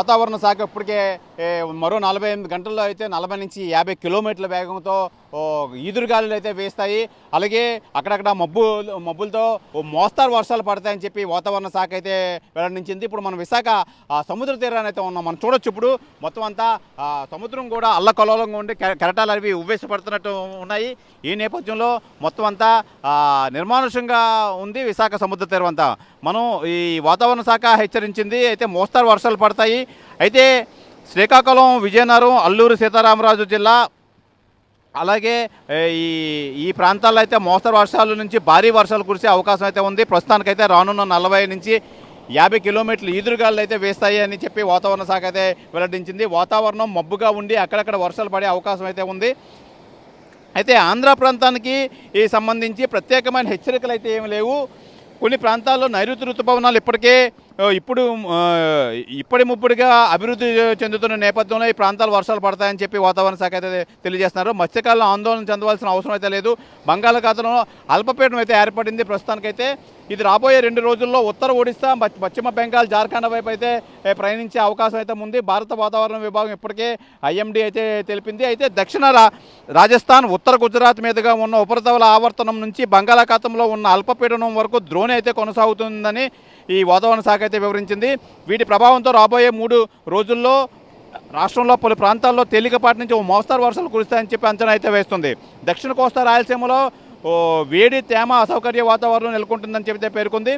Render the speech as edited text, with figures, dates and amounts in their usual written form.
వాతావరణ శాఖ ఇప్పటికే మరో 48 గంటల్లో అయితే 40 నుంచి 50 కిలోమీటర్ల వేగంతో ఈదురుగాలులు అయితే వేస్తాయి. అలాగే అక్కడక్కడ మబ్బులతో మోస్తారు వర్షాలు పడతాయని చెప్పి వాతావరణ శాఖ అయితే వెల్లడించింది. ఇప్పుడు మనం విశాఖ సముద్ర తీరాన్ని అయితే ఉన్నాం. మనం చూడొచ్చు ఇప్పుడు మొత్తం అంతా సముద్రం కూడా అల్లకల్లోలంగా ఉండి కెరటాలు అవి ఉవ్వేసి పడుతున్నట్టు ఉన్నాయి. ఈ నేపథ్యంలో మొత్తం అంతా నిర్మానుష్యంగా ఉంది విశాఖ సముద్ర తీరం అంతా. మనం ఈ వాతావరణ శాఖ హెచ్చరించింది అయితే మోస్తారు వర్షాలు పడతాయి. అయితే శ్రీకాకుళం, విజయనగరం, అల్లూరు సీతారామరాజు జిల్లా అలాగే ఈ ప్రాంతాల్లో అయితే మోస్తరు వర్షాల నుంచి భారీ వర్షాలు కురిసే అవకాశం అయితే ఉంది. ప్రస్తుతానికైతే రానున్న 40 నుంచి 50 కిలోమీటర్లు ఈదురుగాలు అయితే వేస్తాయి అని చెప్పి వాతావరణ శాఖ అయితే వెల్లడించింది. వాతావరణం మబ్బుగా ఉండి అక్కడక్కడ వర్షాలు పడే అవకాశం అయితే ఉంది. అయితే ఆంధ్ర ప్రాంతానికి సంబంధించి ప్రత్యేకమైన హెచ్చరికలు అయితే ఏమి లేవు. కొన్ని ప్రాంతాల్లో నైరుతి ఋతుపవనాలు ఇప్పటి ముప్పుడుగా అభివృద్ధి చెందుతున్న నేపథ్యంలో ఈ ప్రాంతాలు వర్షాలు పడతాయని చెప్పి వాతావరణ శాఖ అయితే తెలియజేస్తున్నారు. మత్స్యకారులు ఆందోళన చెందవలసిన అవసరం అయితే లేదు. బంగాళాఖాతంలో అల్పపీడనం అయితే ఏర్పడింది. ప్రస్తుతానికైతే ఇది రాబోయే 2 రోజుల్లో ఉత్తర ఒడిశా, పశ్చిమ బెంగాల్, జార్ఖండ్ వైపు అయితే ప్రయాణించే అవకాశం అయితే ఉంది. భారత వాతావరణ విభాగం ఇప్పటికే ఐఎండీ అయితే తెలిపింది. అయితే దక్షిణ రాజస్థాన్, ఉత్తర గుజరాత్ మీదుగా ఉన్న ఉపరితల ఆవర్తనం నుంచి బంగాళాఖాతంలో ఉన్న అల్పపీడనం వరకు ద్రోణి అయితే కొనసాగుతుందని ఈ వాతావరణ శాఖ అయితే వివరించింది. వీటి ప్రభావంతో రాబోయే 3 రోజుల్లో రాష్ట్రంలో పలు ప్రాంతాల్లో తేలికపాటి నుంచి మోస్తరు వర్షాలు కురుస్తాయని చెప్పి అంచనా అయితే వేస్తుంది. దక్షిణ కోస్తా రాయలసీమలో వేడి, తేమ, అసౌకర్య వాతావరణం నెలకొంటుందని చెప్పి పేర్కొంది.